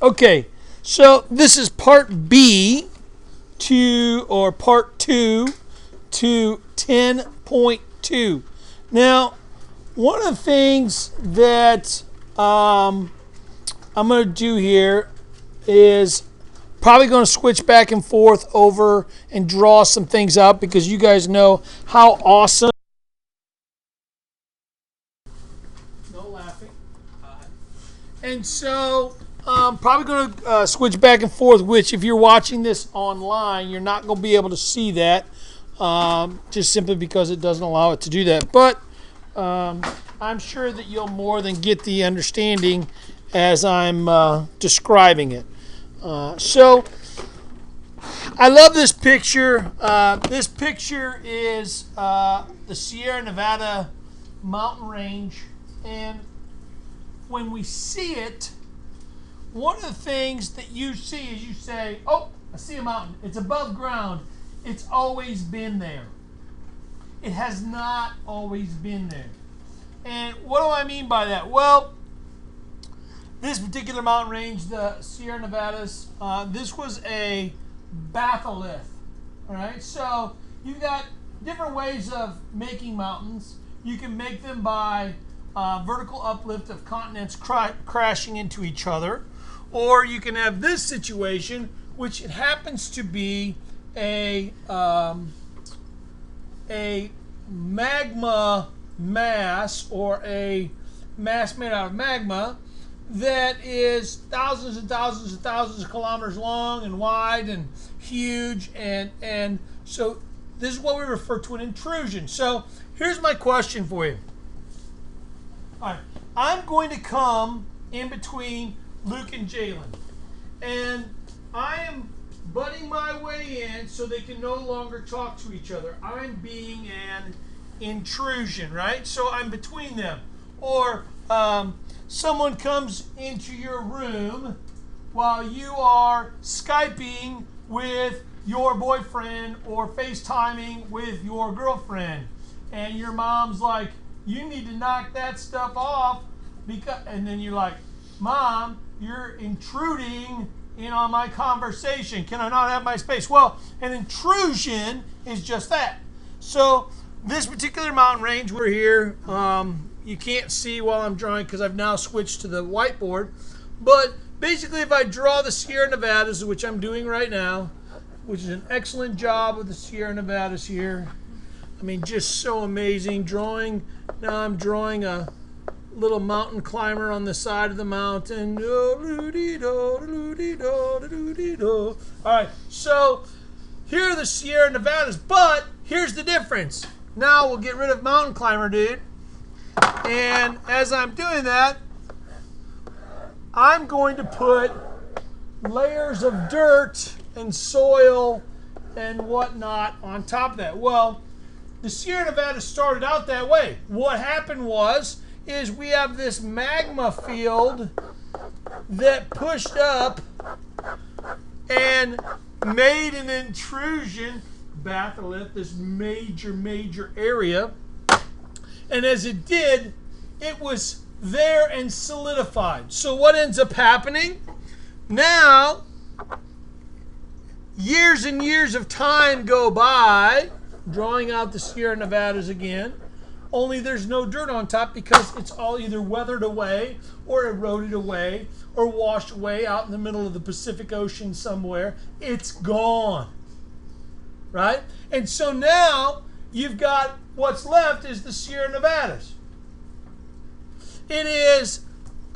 Okay, so this is part B or part 2 to 10.2. Now, one of the things that I'm going to do here is probably going to switch back and forth over and draw some things out because you guys know how awesome. No laughing. And so I'm probably going to switch back and forth, which if you're watching this online, you're not going to be able to see that just simply because it doesn't allow it to do that. But I'm sure that you'll more than get the understanding as I'm describing it. So I love this picture. This picture is the Sierra Nevada mountain range, and when we see it, one of the things that you see is you say, oh, I see a mountain. It's above ground. It's always been there. It has not always been there. And what do I mean by that? Well, this particular mountain range, the Sierra Nevadas, this was a batholith. All right, so you've got different ways of making mountains. You can make them by vertical uplift of continents crashing into each other, or you can have this situation, which it happens to be a magma mass, or a mass made out of magma that is thousands and thousands and thousands of kilometers long and wide and huge, and so this is what we refer to an intrusion. So here's my question for you. All right, I'm going to come in between Luke and Jalen, and I am butting my way in so they can no longer talk to each other. I'm being an intrusion, right? So I'm between them. Or someone comes into your room while you are Skyping with your boyfriend or FaceTiming with your girlfriend, and your mom's like, you need to knock that stuff off, and then you're like, Mom, you're intruding in on my conversation. Can I not have my space? Well, an intrusion is just that. So this particular mountain range we're here, you can't see while I'm drawing because I've now switched to the whiteboard. But basically, if I draw the Sierra Nevadas, which I'm doing right now, which is an excellent job of the Sierra Nevadas here. I mean, just so amazing drawing. Now I'm drawing a little mountain climber on the side of the mountain. All right, so here are the Sierra Nevadas, but here's the difference. Now we'll get rid of mountain climber, dude. And as I'm doing that, I'm going to put layers of dirt and soil and whatnot on top of that. Well, the Sierra Nevada started out that way. What happened is we have this magma field that pushed up and made an intrusion, batholith, this major area. And as it did, it was there and solidified. So what ends up happening? Now, years and years of time go by, drawing out the Sierra Nevadas again, only there's no dirt on top because it's all either weathered away or eroded away or washed away out in the middle of the Pacific Ocean somewhere. It's gone, right? And so now you've got what's left is the Sierra Nevadas. It is,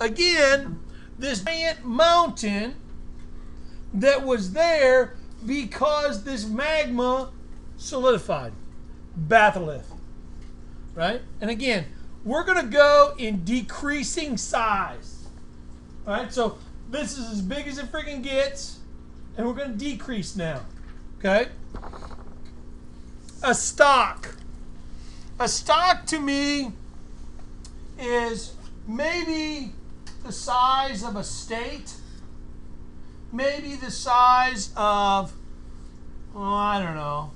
again, this giant mountain that was there because this magma solidified. Batholith. Right? And again, we're going to go in decreasing size. All right? So this is as big as it freaking gets, and we're going to decrease now. Okay? A stock. A stock to me is maybe the size of a state, maybe the size of, I don't know,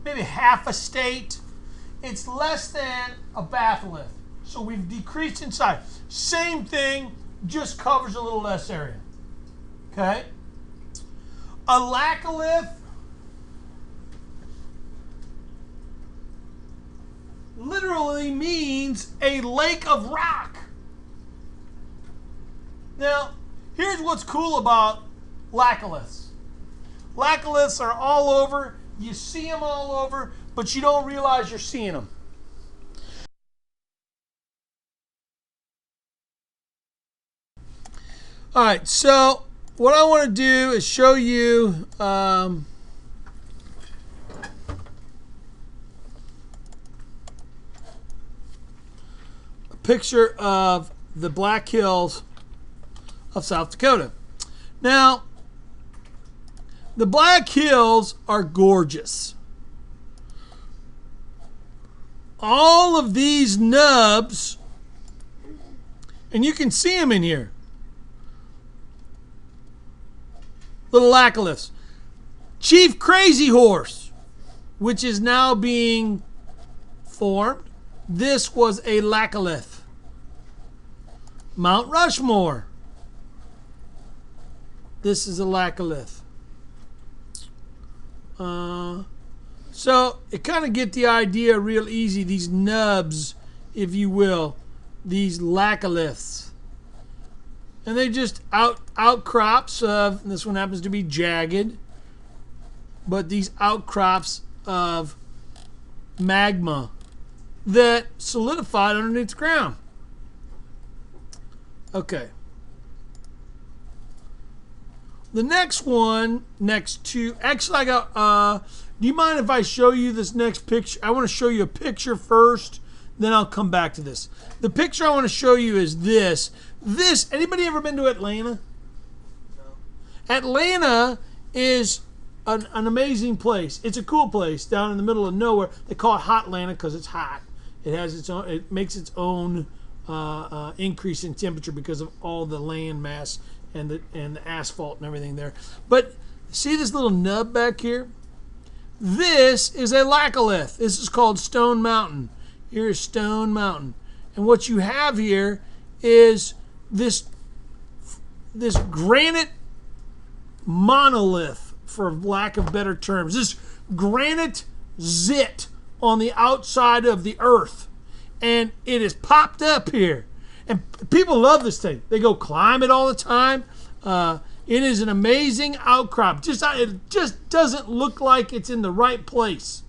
maybe half a state. It's less than a batholith. So we've decreased in size. Same thing, just covers a little less area. Okay? A laccolith literally means a lake of rock. Now, here's what's cool about laccoliths. Laccoliths are all over. You see them all over, but you don't realize you're seeing them. All right, so what I want to do is show you a picture of the Black Hills of South Dakota. Now, the Black Hills are gorgeous. All of these nubs, and you can see them in here, little laccoliths. Chief Crazy Horse, which is now being formed. This was a laccolith. Mount Rushmore. This is a laccolith. So it kind of get the idea real easy. These nubs, if you will, these laccoliths. And they just outcrops of, and this one happens to be jagged, but these outcrops of magma that solidified underneath the ground. Okay. The next one, actually I got, do you mind if I show you this next picture? I want to show you a picture first, then I'll come back to this. The picture I want to show you is this. Anybody ever been to Atlanta? No. Atlanta is an amazing place. It's a cool place down in the middle of nowhere. They call it Hot Atlanta because it's hot. It has its own, it makes its own increase in temperature because of all the land mass and the asphalt and everything there. But see this little nub back here? This is a laccolith. This is called Stone Mountain. Here's Stone Mountain. And what you have here is this granite monolith, for lack of better terms. This granite zit on the outside of the earth. And it is popped up here. And people love this thing. They go climb it all the time. It is an amazing outcrop. It just doesn't look like it's in the right place.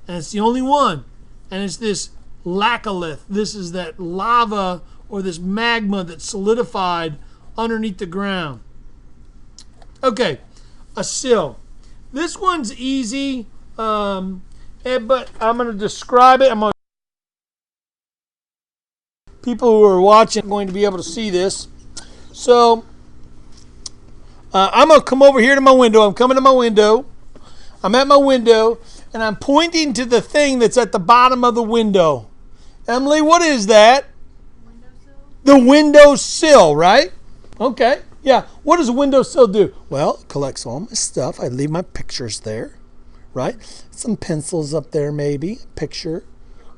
And it's the only one. And it's this laccolith. This is that lava or this magma that solidified underneath the ground. Okay, a sill. This one's easy, but I'm going to describe it. People who are watching are going to be able to see this. So I'm going to come over here to my window. I'm coming to my window. I'm at my window, and I'm pointing to the thing that's at the bottom of the window. Emily, what is that? Windowsill. The windowsill, right? Okay. Yeah. What does a windowsill do? Well, it collects all my stuff. I leave my pictures there, right? Some pencils up there, maybe. A picture,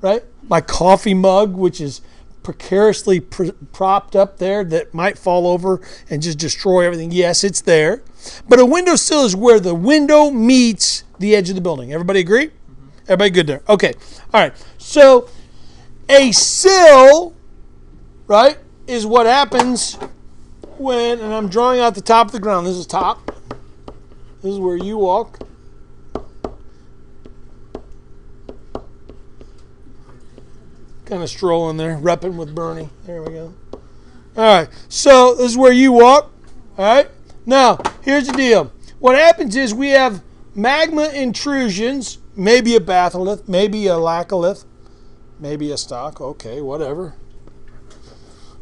right? My coffee mug, which is precariously propped up there that might fall over and just destroy everything. Yes, it's there. But a windowsill is where the window meets the edge of the building. Everybody agree? Mm-hmm. Everybody good there? Okay. All right. So a sill, right, is what happens when, and I'm drawing out the top of the ground. This is top. This is where you walk. Kind of strolling there, repping with Bernie. There we go. All right, so this is where you walk. All right, now here's the deal. What happens is we have magma intrusions, maybe a batholith, maybe a laccolith, maybe a stock. Okay, whatever.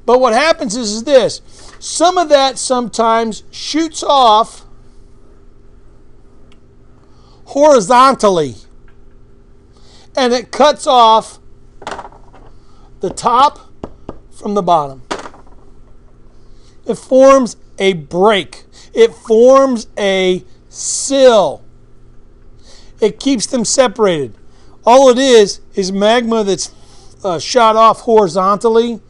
But what happens is this. Some of that sometimes shoots off horizontally, and it cuts off the top from the bottom. It forms a break. It forms a sill. It keeps them separated. All it is magma that's shot off horizontally.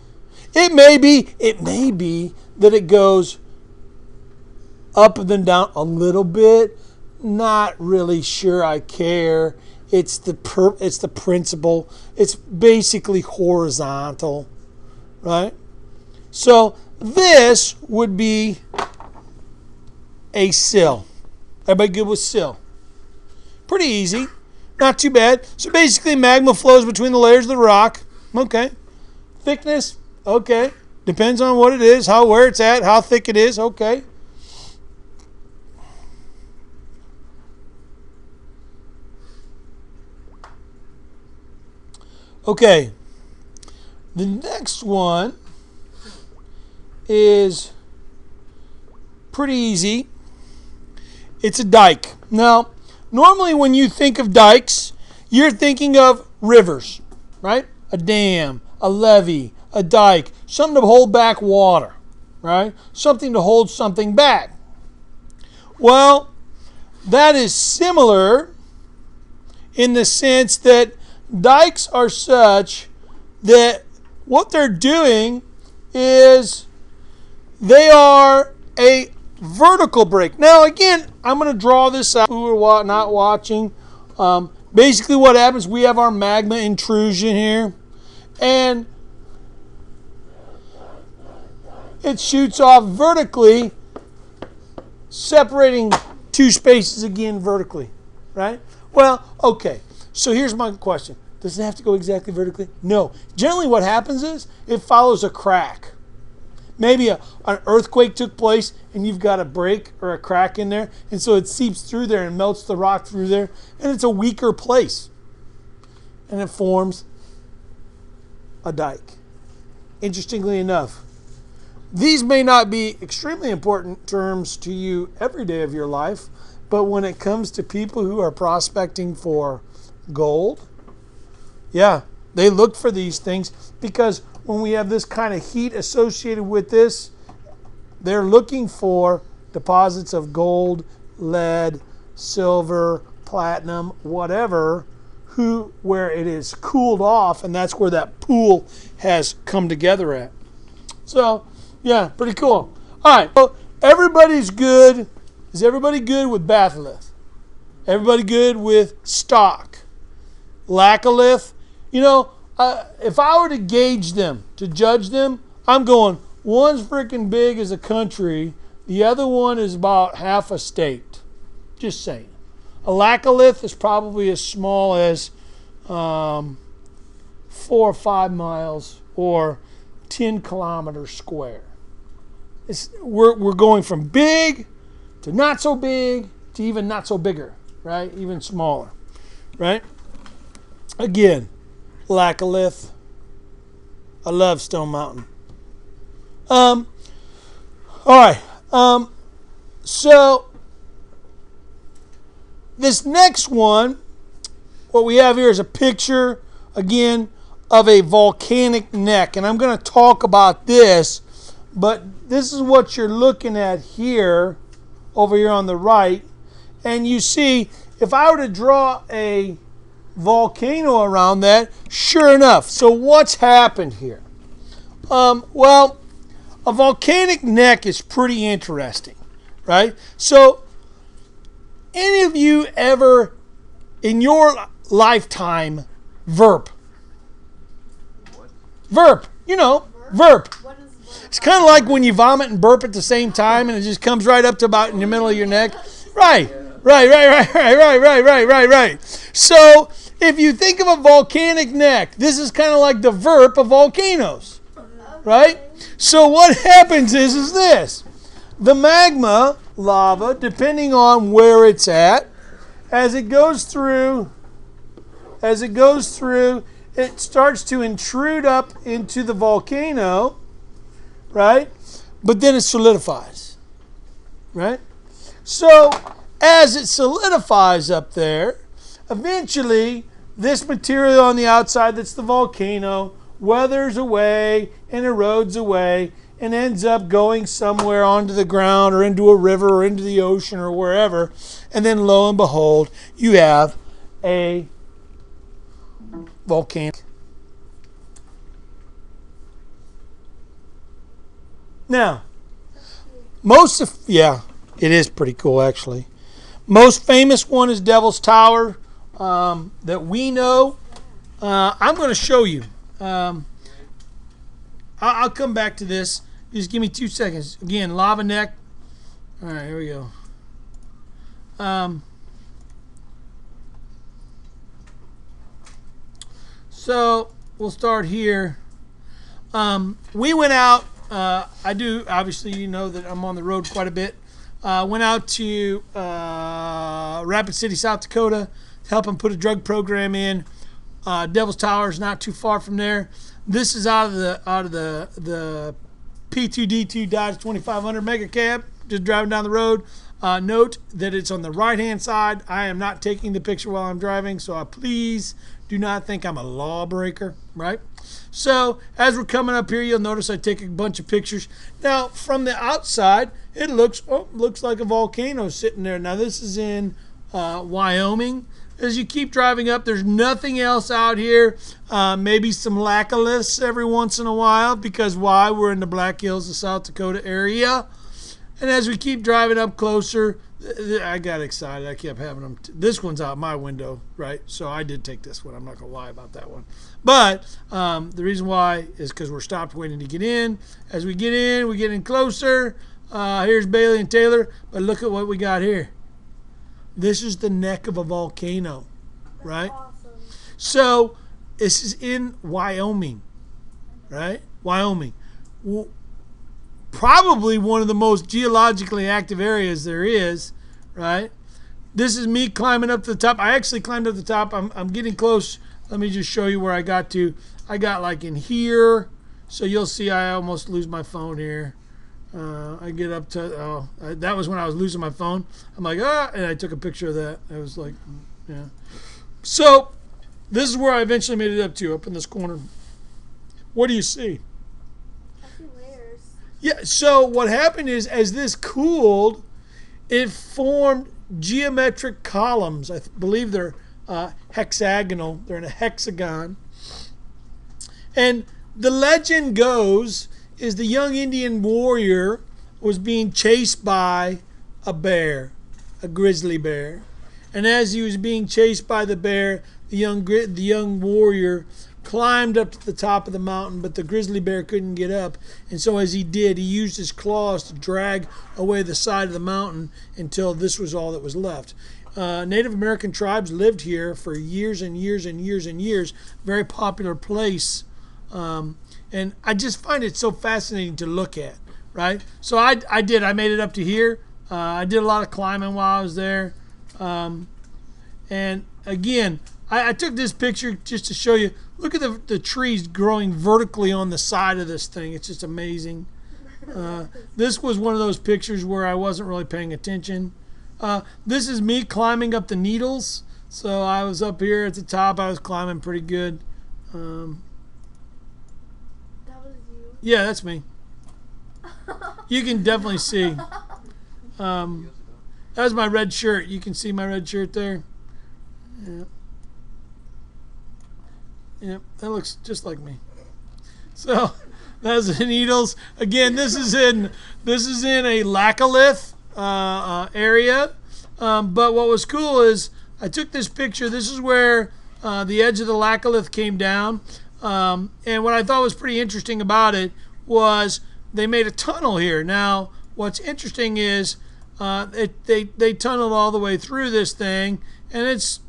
It may be that it goes up and then down a little bit. Not really sure I care. It's the principle. It's basically horizontal, right? So this would be a sill. Everybody good with sill? Pretty easy. Not too bad. So basically magma flows between the layers of the rock. Okay. Thickness? Okay. Depends on what it is, where it's at, how thick it is. Okay. Okay. The next one is pretty easy. It's a dike. Now, normally when you think of dikes, you're thinking of rivers, right? A dam, a levee, a dike, something to hold back water, right? Something to hold something back. Well, that is similar in the sense that dikes are such that what they're doing is they are a vertical break. Now, again, I'm going to draw this out. Who are not watching. Basically, what happens, we have our magma intrusion here, and it shoots off vertically, separating two spaces again vertically, right? Well, okay. So here's my question. Does it have to go exactly vertically? No. Generally, what happens is it follows a crack. Maybe an earthquake took place and you've got a break or a crack in there, and so it seeps through there and melts the rock through there, and it's a weaker place. And it forms a dike. Interestingly enough, these may not be extremely important terms to you every day of your life, but when it comes to people who are prospecting for gold, yeah, they look for these things because when we have this kind of heat associated with this, they're looking for deposits of gold, lead, silver, platinum, whatever, where it is cooled off, and that's where that pool has come together at. So, yeah, pretty cool. All right, so everybody's good. Is everybody good with batholith? Everybody good with stock? Laccolith? You know, if I were to gauge them, to judge them, I'm going, one's freaking big as a country, the other one is about half a state. Just saying. A laccolith is probably as small as 4 or 5 miles or 10 kilometers square. We're going from big to not so big to even not so bigger, right? Even smaller, right? Again, Laccolith. I love Stone Mountain. All right. So this next one, what we have here is a picture, again, of a volcanic neck. And I'm going to talk about this, but this is what you're looking at here, over here on the right. And you see, if I were to draw a volcano around that, sure enough. So what's happened here? Well, a volcanic neck is pretty interesting, right? So any of you ever in your lifetime verp? Verp, you know, verp. What is verp? It's kind of like when you vomit and burp at the same time and it just comes right up to about in the middle of your neck. Right. So if you think of a volcanic neck, this is kind of like the verp of volcanoes, right? So what happens is this. The magma, lava, depending on where it's at, as it goes through, it starts to intrude up into the volcano, right? But then it solidifies, right? So as it solidifies up there, eventually this material on the outside that's the volcano weathers away and erodes away and ends up going somewhere onto the ground or into a river or into the ocean or wherever. And then lo and behold, you have a volcanic Now, yeah, it is pretty cool actually. Most famous one is Devil's Tower that we know. I'm going to show you. I'll come back to this. Just give me 2 seconds. Again, lava neck. All right, here we go. So we'll start here. We went out. I do, obviously, you know that I'm on the road quite a bit. Went out to Rapid City, South Dakota, to help them put a drug program in. Devil's Tower is not too far from there. This is out of the P2D2 Dodge 2500 Mega Cab. Just driving down the road. Note that it's on the right-hand side. I am not taking the picture while I'm driving, so please do not think I'm a lawbreaker, right? So as we're coming up here, you'll notice I take a bunch of pictures. Now, from the outside, it looks like a volcano sitting there. Now, this is in Wyoming. As you keep driving up, there's nothing else out here. Maybe some Laccoliths every once in a while, because why? We're in the Black Hills of South Dakota area. And as we keep driving up closer, I got excited. I kept having them. This one's out my window, right? So I did take this one. I'm not going to lie about that one. But the reason why is because we're stopped waiting to get in. As we get in, we're getting closer. Here's Bailey and Taylor. But look at what we got here. This is the neck of a volcano, right? Awesome. So this is in Wyoming, right? Wyoming. Well, probably one of the most geologically active areas there is, right? This is me climbing up to the top. I actually climbed up the top. I'm getting close. Let me just show you where I got to. I got like in here. So you'll see I almost lose my phone here. I get up to, that was when I was losing my phone. I'm like, and I took a picture of that. I was like, yeah. So this is where I eventually made it up to, up in this corner. What do you see? Yeah, so what happened is, as this cooled, it formed geometric columns. I believe they're hexagonal. They're in a hexagon. And the legend goes is the young Indian warrior was being chased by a bear, a grizzly bear. And as he was being chased by the bear, the young warrior climbed up to the top of the mountain, but the grizzly bear couldn't get up. And so as he did, he used his claws to drag away the side of the mountain until this was all that was left. Native American tribes lived here for years and years and years and years. Very popular place. And I just find it so fascinating to look at, right? So I made it up to here. I did a lot of climbing while I was there. And again, I took this picture just to show you. Look at the trees growing vertically on the side of this thing. It's just amazing. This was one of those pictures where I wasn't really paying attention. This is me climbing up the Needles. So I was up here at the top. I was climbing pretty good. That was you? Yeah, that's me. You can definitely see. That was my red shirt. You can see my red shirt there. Yeah. Yep, that looks just like me. So that's the Needles. Again, this is in a Laccolith area. But what was cool is I took this picture. This is where the edge of the Laccolith came down. And what I thought was pretty interesting about it was they made a tunnel here. Now, what's interesting is they tunneled all the way through this thing, and it's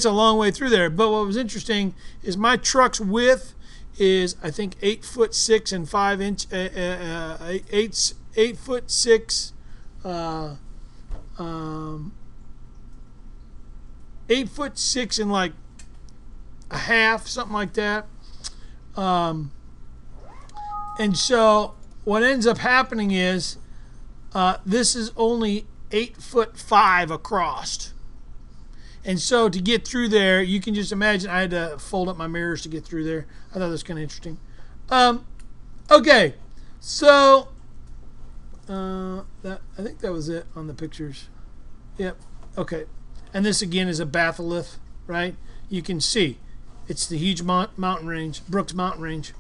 a long way through there. But what was interesting is my truck's width is, I think, 8'6" and 5 inch, 8'6", 8'6" and like a half, something like that. And so what ends up happening is this is only 8'5" across. And so to get through there, you can just imagine I had to fold up my mirrors to get through there. I thought that was kind of interesting. Okay, so I think that was it on the pictures. Yep. Okay. And this again is a batholith, right? You can see it's the huge mountain range, Brooks Mountain Range.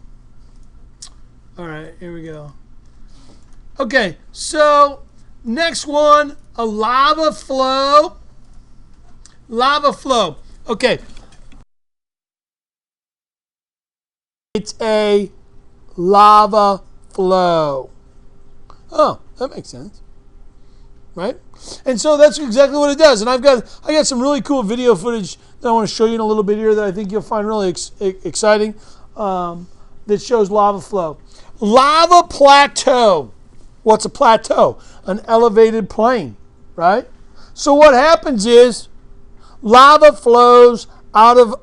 All right, here we go. Okay, so next one, a lava flow. Lava flow. Okay. It's a lava flow. Oh, that makes sense. Right? And so that's exactly what it does. And I got some really cool video footage that I want to show you in a little bit here that I think you'll find really exciting, that shows lava flow. Lava plateau. What's a plateau? An elevated plain, right? So what happens is lava flows out of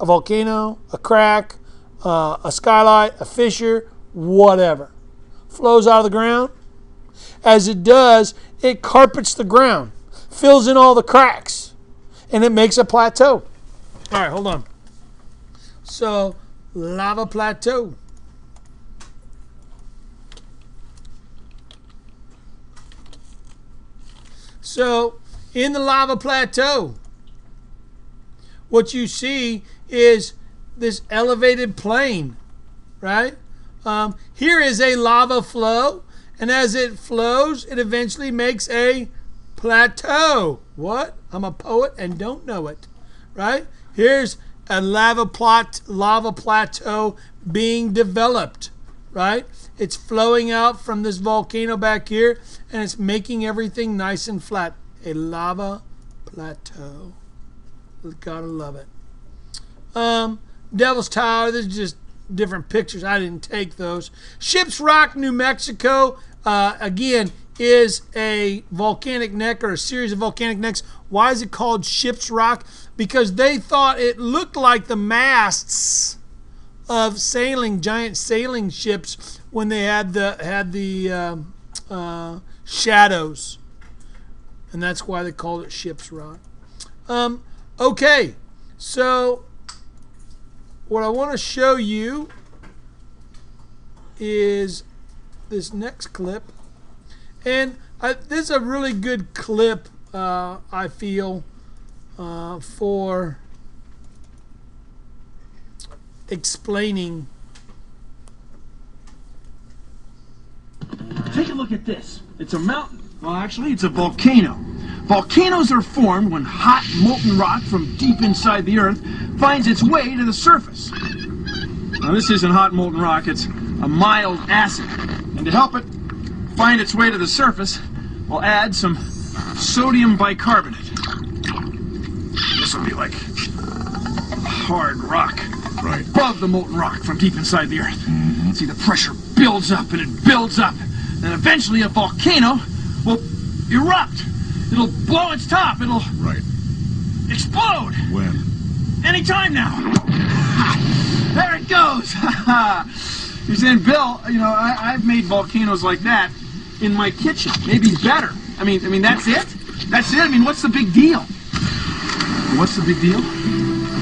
a volcano, a crack, a skylight, a fissure, whatever. Flows out of the ground. As it does, it carpets the ground, fills in all the cracks, and it makes a plateau. All right, hold on. So, lava plateau. So, in the lava plateau, what you see is this elevated plain, right? Here is a lava flow, and as it flows, it eventually makes a plateau. What? I'm a poet and don't know it, right? Here's a lava plateau being developed, right? It's flowing out from this volcano back here, and it's making everything nice and flat. A lava plateau. Gotta love it. Devil's Tower, this is just different pictures. I didn't take those. Ship's Rock, New Mexico, again, is a volcanic neck or a series of volcanic necks. Why is it called Ship's Rock? Because they thought it looked like the masts of giant sailing ships when they had the shadows, and that's why they called it Ship's Rock. Okay, so what I want to show you is this next clip, and this is a really good clip, I feel, for explaining. Take a look at this. It's a mountain. Well, actually, it's a volcano. Volcanoes are formed when hot, molten rock from deep inside the earth finds its way to the surface. Now, this isn't hot, molten rock. It's a mild acid. And to help it find its way to the surface, we'll add some sodium bicarbonate. This will be like hard rock. Right. Above the molten rock from deep inside the earth. Mm-hmm. See, the pressure builds up and it builds up. And eventually a volcano will erupt. It'll blow its top. It'll explode. When? Anytime now. There it goes. You're saying, Bill, you know, I've made volcanoes like that in my kitchen. Maybe better. I mean, that's it? That's it? I mean, what's the big deal? What's the big deal?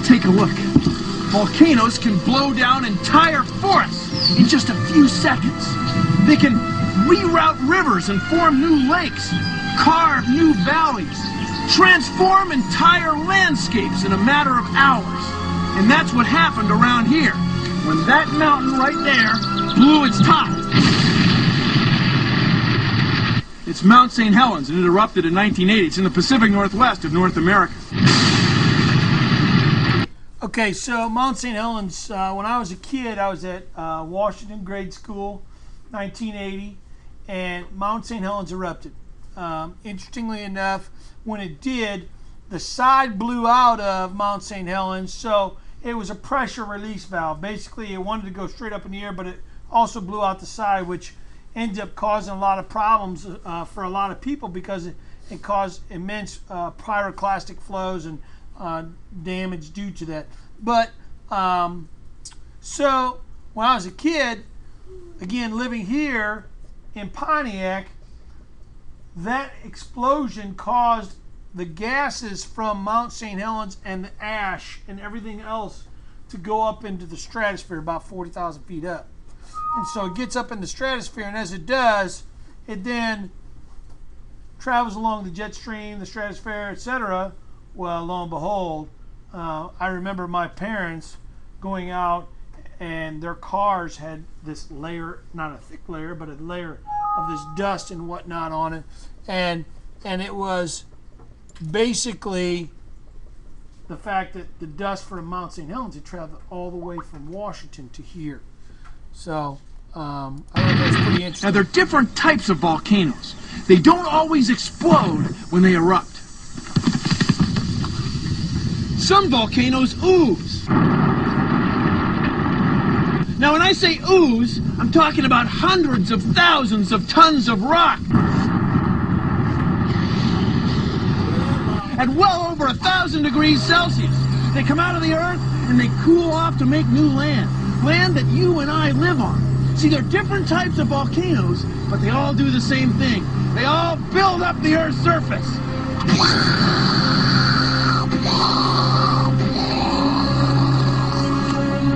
Take a look. Volcanoes can blow down entire forests in just a few seconds. They can reroute rivers and form new lakes, carve new valleys, transform entire landscapes in a matter of hours. And that's what happened around here when that mountain right there blew its top. It's Mount St. Helens, and it erupted in 1980. It's in the Pacific Northwest of North America. Okay, so Mount St. Helens, when I was a kid, I was at Washington grade school, 1980, and Mount St. Helens erupted. Interestingly enough, when it did, the side blew out of Mount St. Helens, so it was a pressure release valve. Basically, it wanted to go straight up in the air, but it also blew out the side, which ended up causing a lot of problems for a lot of people because it caused immense pyroclastic flows and damage due to that. But so when I was a kid, again living here in Pontiac, that explosion caused the gases from Mount St. Helens and the ash and everything else to go up into the stratosphere about 40,000 feet up. And so it gets up in the stratosphere, and as it does, it then travels along the jet stream, the stratosphere, etc. Well, lo and behold, I remember my parents going out and their cars had this layer, not a thick layer, but a layer of this dust and whatnot on it, and it was basically the fact that the dust from Mount St. Helens had traveled all the way from Washington to here. So I thought that was pretty interesting. Now, there are different types of volcanoes. They don't always explode when they erupt. Some volcanoes ooze. Now, when I say ooze, I'm talking about hundreds of thousands of tons of rock. At well over 1,000 degrees Celsius. They come out of the earth and they cool off to make new land. Land that you and I live on. See, there are different types of volcanoes, but they all do the same thing. They all build up the Earth's surface.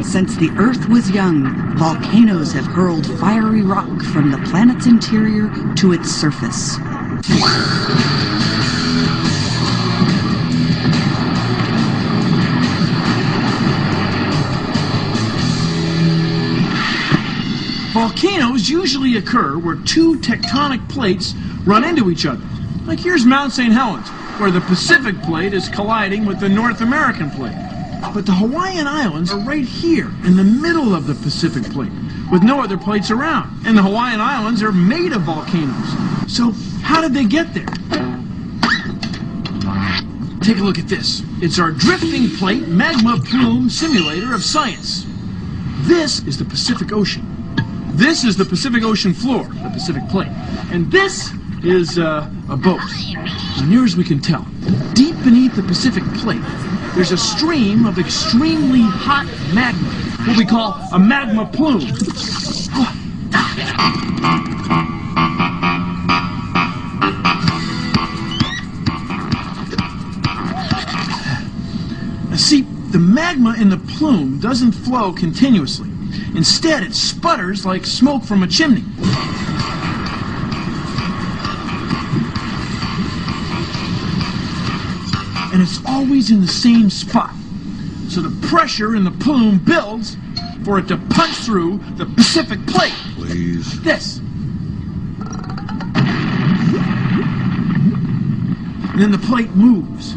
Since the Earth was young, volcanoes have hurled fiery rock from the planet's interior to its surface. Volcanoes usually occur where two tectonic plates run into each other. Like here's Mount St. Helens, where the Pacific plate is colliding with the North American plate. But the Hawaiian Islands are right here in the middle of the Pacific plate, with no other plates around. And the Hawaiian Islands are made of volcanoes. So how did they get there? Take a look at this. It's our drifting plate magma plume simulator of science. This is the Pacific Ocean. This is the Pacific Ocean floor, the Pacific plate. And this is a boat. As near as we can tell, deep beneath the Pacific plate, there's a stream of extremely hot magma, what we call a magma plume. See, the magma in the plume doesn't flow continuously. Instead, it sputters like smoke from a chimney. And it's always in the same spot. So the pressure in the plume builds for it to punch through the Pacific plate. Please. Like this. And then the plate moves.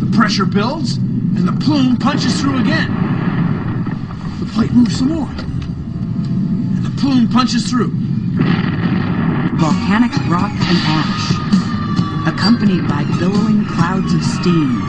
The pressure builds, and the plume punches through again. The plate moves some more. And the plume punches through. Volcanic rock and ash, accompanied by billowing clouds of steam,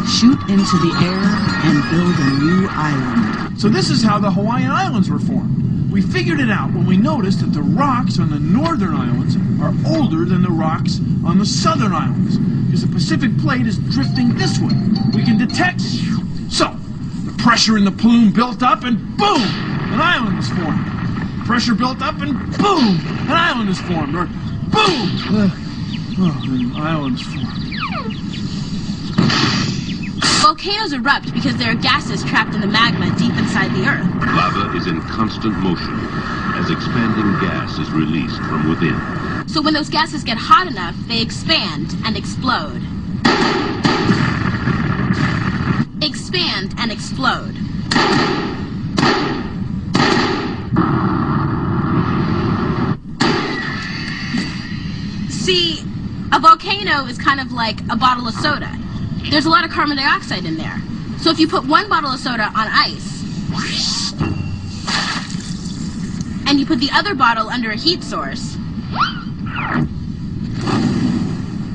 shoot into the air and build a new island. So this is how the Hawaiian Islands were formed. We figured it out when we noticed that the rocks on the northern islands are older than the rocks on the southern islands, because the Pacific plate is drifting this way. We can detect. So, the pressure in the plume built up and boom, an island was formed. Pressure built up and boom, an island is formed. Or boom, an island is formed. Volcanoes erupt because there are gases trapped in the magma deep inside the Earth. Lava is in constant motion as expanding gas is released from within. So when those gases get hot enough, they expand and explode. Expand and explode. See, a volcano is kind of like a bottle of soda. There's a lot of carbon dioxide in there. So if you put one bottle of soda on ice, and you put the other bottle under a heat source,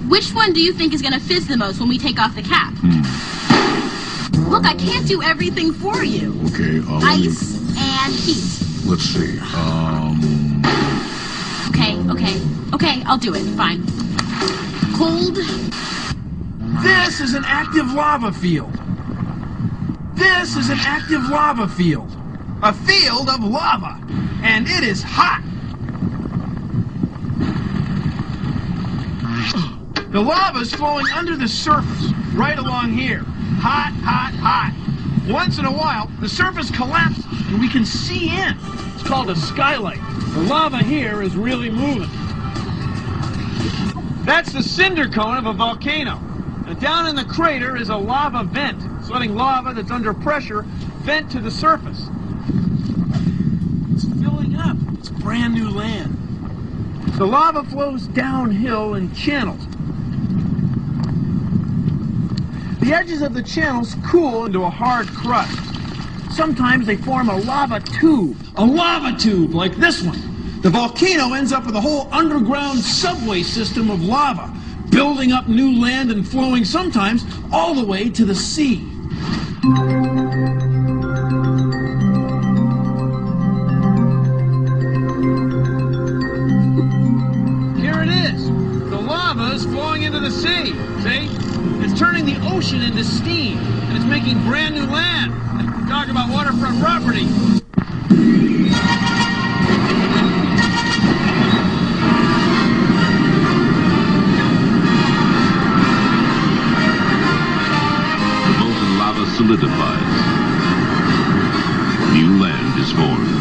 which one do you think is going to fizz the most when we take off the cap? Look, I can't do everything for you. Okay, Ice and heat. let's see. Okay, I'll do it. Fine. Cold. This is an active lava field. This is an active lava field. A field of lava. And it is hot. The lava is flowing under the surface, right along here. Hot, hot, hot. Once in a while, the surface collapses and we can see in. It's called a skylight. The lava here is really moving. That's the cinder cone of a volcano. And down in the crater is a lava vent. It's letting lava that's under pressure vent to the surface. It's filling up. It's brand new land. The lava flows downhill in channels. The edges of the channels cool into a hard crust. Sometimes they form a lava tube. A lava tube like this one. The volcano ends up with a whole underground subway system of lava, building up new land and flowing sometimes all the way to the sea. Here it is. The lava is flowing into the sea. See? It's turning the ocean into steam, and it's making brand new land. Talk about waterfront property. The molten lava solidifies. New land is formed.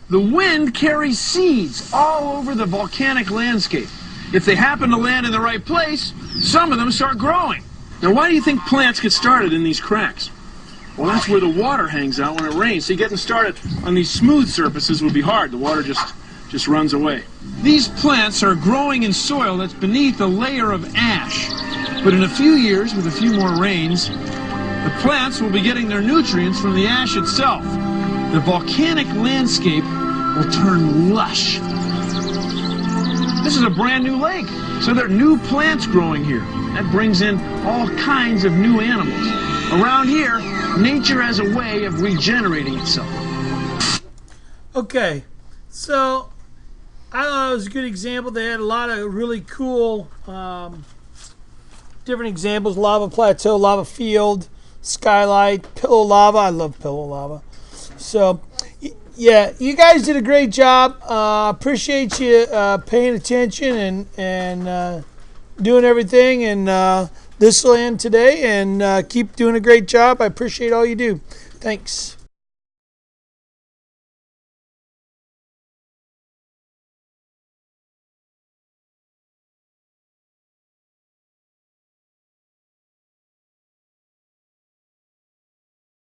The wind carries seeds all over the volcanic landscape. If they happen to land in the right place, some of them start growing. Now, why do you think plants get started in these cracks? Well, that's where the water hangs out when it rains. See, getting started on these smooth surfaces would be hard. The water just runs away. These plants are growing in soil that's beneath a layer of ash. But in a few years, with a few more rains, the plants will be getting their nutrients from the ash itself. The volcanic landscape will turn lush. This is a brand new lake, so there are new plants growing here. That brings in all kinds of new animals. Around here, nature has a way of regenerating itself. Okay, so I thought it was a good example. They had a lot of really cool different examples: lava plateau, lava field, skylight, pillow lava. I love pillow lava. So, yeah, you guys did a great job. Appreciate you paying attention and doing everything. And this will end today. And keep doing a great job. I appreciate all you do. Thanks.